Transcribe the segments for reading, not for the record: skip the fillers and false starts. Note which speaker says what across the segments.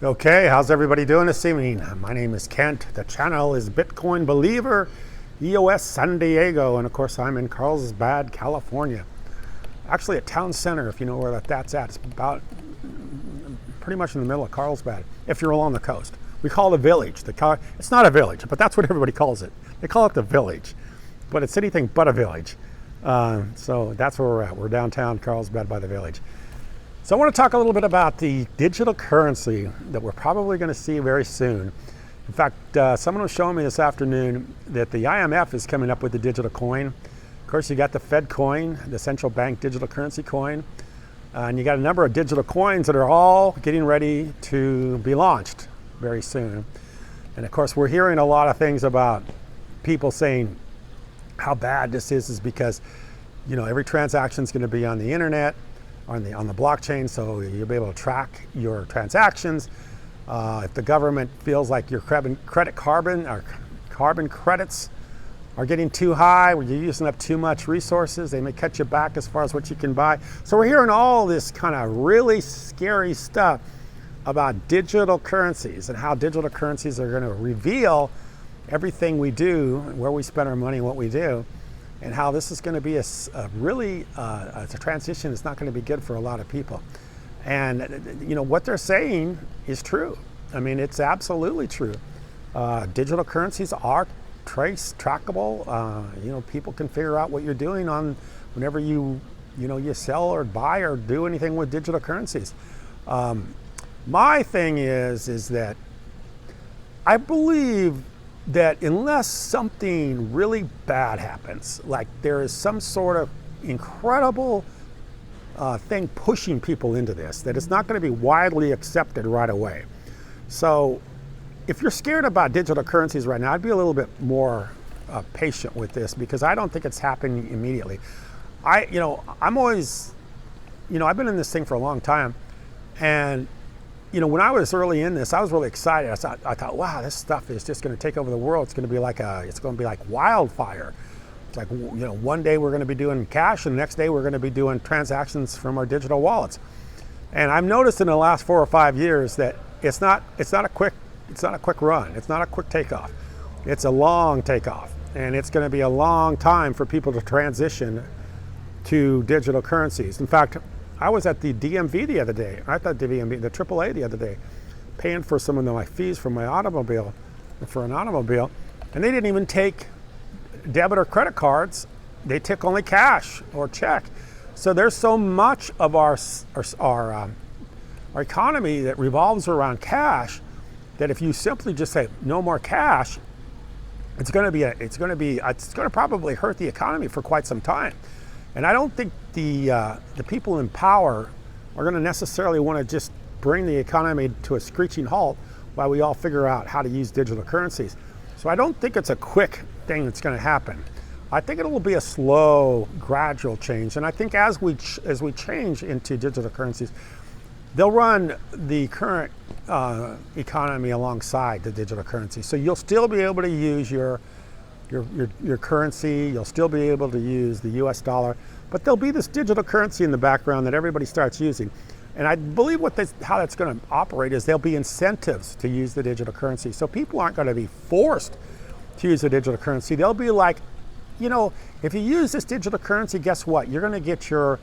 Speaker 1: Okay, how's everybody doing this evening? My name is Kent. The channel is Bitcoin Believer, EOS San Diego, and of course I'm in Carlsbad, California. Actually at Town Center, if you know where that's at. It's about pretty much in the middle of Carlsbad, if you're along the coast. We call it a village. It's not a village, but that's what everybody calls it. They call it the village, but it's anything but a village. So that's where we're at. We're downtown Carlsbad by the village. So I want to talk a little bit about the digital currency that we're probably going to see very soon. In fact, someone was showing me this afternoon that the IMF is coming up with the digital coin. Of course, you got the Fed coin, the central bank digital currency coin, and you got a number of digital coins that are all getting ready to be launched very soon. And of course, we're hearing a lot of things about people saying how bad this is because, you know, every transaction is going to be on the internet, on the blockchain, so you'll be able to track your transactions. If the government feels like your carbon credits are getting too high, or you're using up too much resources, they may cut you back as far as what you can buy. So we're hearing all this kind of really scary stuff about digital currencies and how digital currencies are going to reveal everything we do, where we spend our money, what we do, and how this is going to be a transition that's not going to be good for a lot of people. And you know what they're saying is true. I mean, it's absolutely true. Digital currencies are trackable. You know, people can figure out what you're doing on whenever you sell or buy or do anything with digital currencies. My thing is that I believe that unless something really bad happens, like there is some sort of incredible thing pushing people into this, that it's not going to be widely accepted right away. So if you're scared about digital currencies right now, I'd be a little bit more patient with this, because I don't think it's happening immediately. I've been in this thing for a long time, and you know, when I was early in this, I was really excited. I thought, wow, this stuff is just going to take over the world. It's going to be like wildfire. It's like, you know, one day we're going to be doing cash, and the next day we're going to be doing transactions from our digital wallets. And I've noticed in the last 4 or 5 years that it's not a quick run. It's not a quick takeoff. It's a long takeoff, and it's going to be a long time for people to transition to digital currencies. In fact, I was at the DMV the other day. I thought the AAA the other day, paying for some of my fees for my automobile, and they didn't even take debit or credit cards. They took only cash or check. So there's so much of our economy that revolves around cash that if you simply just say no more cash, it's going to probably hurt the economy for quite some time. And I don't think the people in power are going to necessarily want to just bring the economy to a screeching halt while we all figure out how to use digital currencies. So I don't think it's a quick thing that's going to happen. I think it will be a slow, gradual change. And I think as we change into digital currencies, they'll run the current economy alongside the digital currency. So you'll still be able to use your currency, you'll still be able to use the US dollar, but there'll be this digital currency in the background that everybody starts using. And I believe how that's going to operate is there'll be incentives to use the digital currency. So people aren't going to be forced to use the digital currency. They'll be like, you know, if you use this digital currency, guess what? You're going to get your,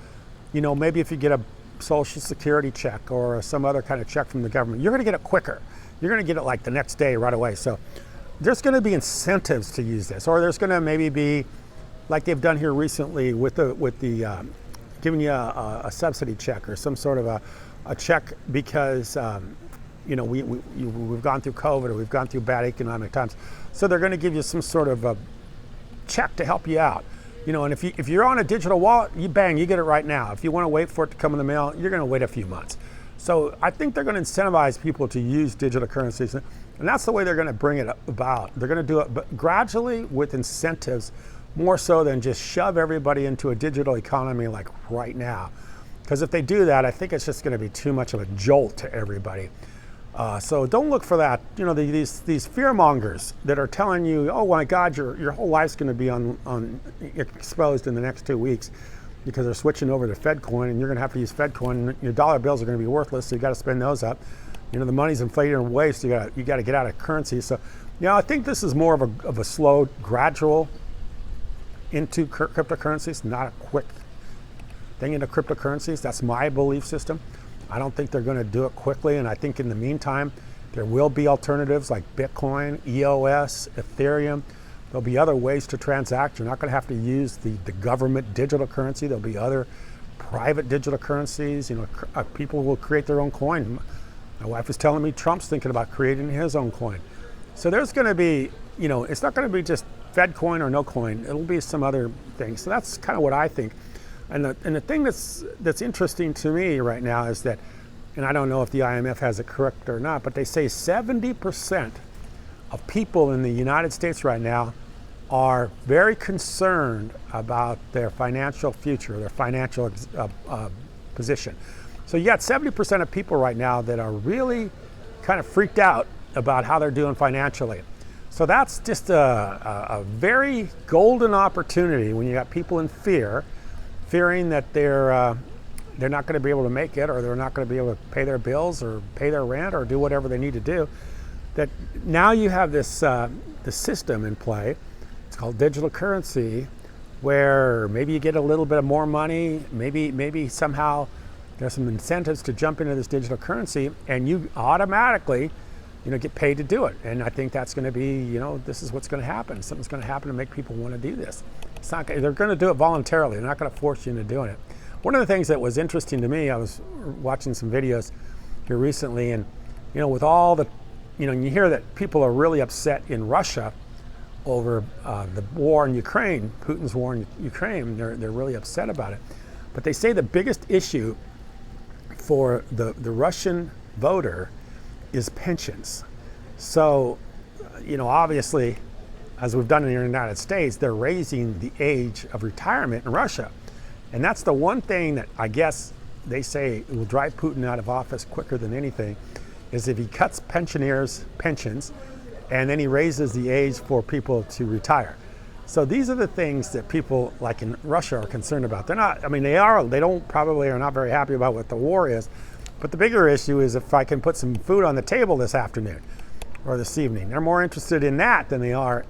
Speaker 1: you know, maybe if you get a Social Security check or some other kind of check from the government, you're going to get it quicker. You're going to get it like the next day right away. So there's going to be incentives to use this, or there's going to maybe be, like they've done here recently with the giving you a subsidy check or some sort of a check because you know we've gone through COVID or we've gone through bad economic times, so they're going to give you some sort of a check to help you out. You know, and if you're on a digital wallet, you get it right now. If you want to wait for it to come in the mail, you're going to wait a few months. So I think they're going to incentivize people to use digital currencies. And that's the way they're going to bring it about. They're going to do it, but gradually with incentives, more so than just shove everybody into a digital economy like right now. Because if they do that, I think it's just going to be too much of a jolt to everybody. So don't look for that. You know, these fear mongers that are telling you, oh my God, your whole life's going to be exposed in the next 2 weeks because they're switching over to Fed coin, and you're going to have to use Fed coin. And your dollar bills are going to be worthless, so you got to spend those up. The money's inflated in waste. You got to get out of currency. So, I think this is more of a slow, gradual into cryptocurrencies, not a quick thing into cryptocurrencies. That's my belief system. I don't think they're going to do it quickly, and I think in the meantime, there will be alternatives like Bitcoin, EOS, Ethereum. There'll be other ways to transact. You're not going to have to use the government digital currency. There'll be other private digital currencies. People will create their own coin. My wife was telling me Trump's thinking about creating his own coin. So there's going to be, it's not going to be just Fed coin or no coin. It'll be some other things. So that's kind of what I think. And the thing that's interesting to me right now is that, and I don't know if the IMF has it correct or not, but they say 70% of people in the United States right now are very concerned about their financial future, their financial position. So you got 70% of people right now that are really kind of freaked out about how they're doing financially. So that's just a very golden opportunity when you got people in fearing that they're not going to be able to make it, or they're not going to be able to pay their bills or pay their rent or do whatever they need to do. That now you have this system in play. It's called digital currency, where maybe you get a little bit of more money, maybe somehow there's some incentives to jump into this digital currency, and you automatically get paid to do it. And I think that's going to be, this is what's going to happen. Something's going to happen to make people want to do this. They're going to do it voluntarily. They're not going to force you into doing it. One of the things that was interesting to me, I was watching some videos here recently, and with all the, you hear that people are really upset in Russia over the war in Ukraine, Putin's war in Ukraine. They're really upset about it. But they say the biggest issue for the Russian voter is pensions. So, obviously, as we've done in the United States, they're raising the age of retirement in Russia. And that's the one thing that I guess they say will drive Putin out of office quicker than anything, is if he cuts pensioners' pensions and then he raises the age for people to retire. So these are the things that people like in Russia are concerned about. They're not, they don't probably are not very happy about what the war is, but the bigger issue is if I can put some food on the table this afternoon or this evening. They're more interested in that than they are,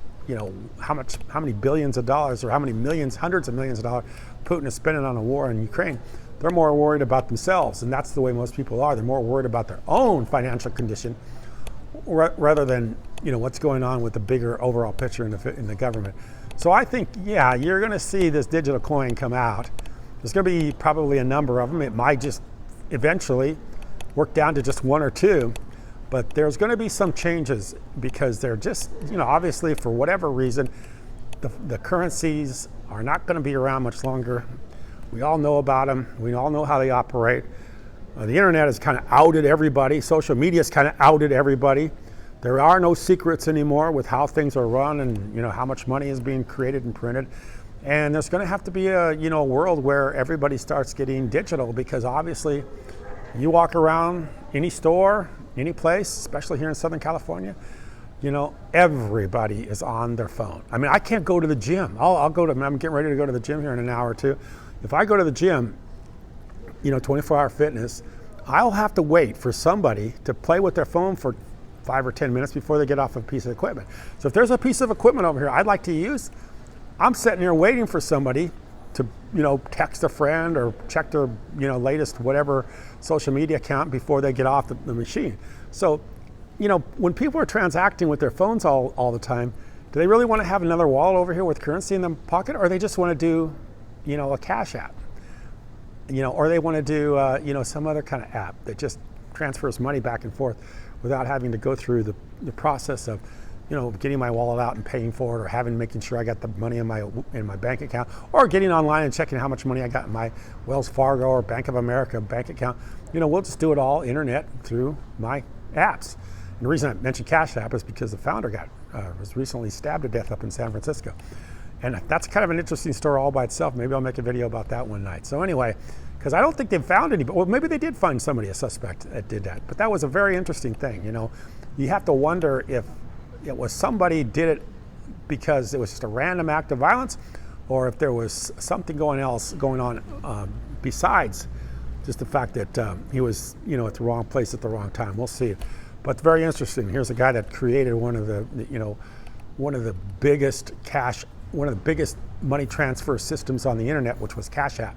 Speaker 1: how many billions of dollars or how many millions, hundreds of millions of dollars Putin is spending on a war in Ukraine. They're more worried about themselves, and that's the way most people are. They're more worried about their own financial condition rather than what's going on with the bigger overall picture in the government. So I think, you're going to see this digital coin come out. There's going to be probably a number of them. It might just eventually work down to just one or two, but there's going to be some changes because they're just, obviously for whatever reason, the currencies are not going to be around much longer. We all know about them. We all know how they operate. The internet has kind of outed everybody. Social media has kind of outed everybody. There are no secrets anymore with how things are run and how much money is being created and printed. And there's going to have to be a world where everybody starts getting digital, because obviously you walk around any store, any place, especially here in Southern California, everybody is on their phone. I can't go to the gym. I'm getting ready to go to the gym here in an hour or two. If I go to the gym, 24-hour fitness, I'll have to wait for somebody to play with their phone for 5 or 10 minutes before they get off a piece of equipment. So if there's a piece of equipment over here I'd like to use, I'm sitting here waiting for somebody to, text a friend or check their, latest whatever social media account before they get off the machine. So, when people are transacting with their phones all the time, do they really want to have another wallet over here with currency in their pocket, or they just want to do, a cash app? Or they want to do, some other kind of app that just transfers money back and forth without having to go through the process of, getting my wallet out and paying for it, or making sure I got the money in my bank account, or getting online and checking how much money I got in my Wells Fargo or Bank of America bank account. We'll just do it all internet through my apps. And the reason I mentioned Cash App is because the founder was recently stabbed to death up in San Francisco. And that's kind of an interesting story all by itself. Maybe I'll make a video about that one night. So anyway, because I don't think they've found anybody. Well, maybe they did find somebody, a suspect, that did that. But that was a very interesting thing. You have to wonder if it was somebody did it because it was just a random act of violence, or if there was something going on besides just the fact that he was, at the wrong place at the wrong time. We'll see. But it's very interesting. Here's a guy that created one of the biggest money transfer systems on the internet, which was Cash App.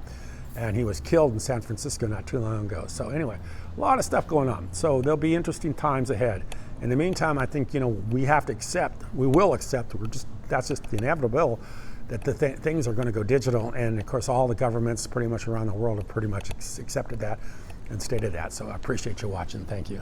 Speaker 1: And he was killed in San Francisco not too long ago. So anyway, a lot of stuff going on. So there'll be interesting times ahead. In the meantime, I think, we will accept, that's just inevitable, that the things are going to go digital. And of course, all the governments pretty much around the world have pretty much accepted that and stated that. So I appreciate you watching. Thank you.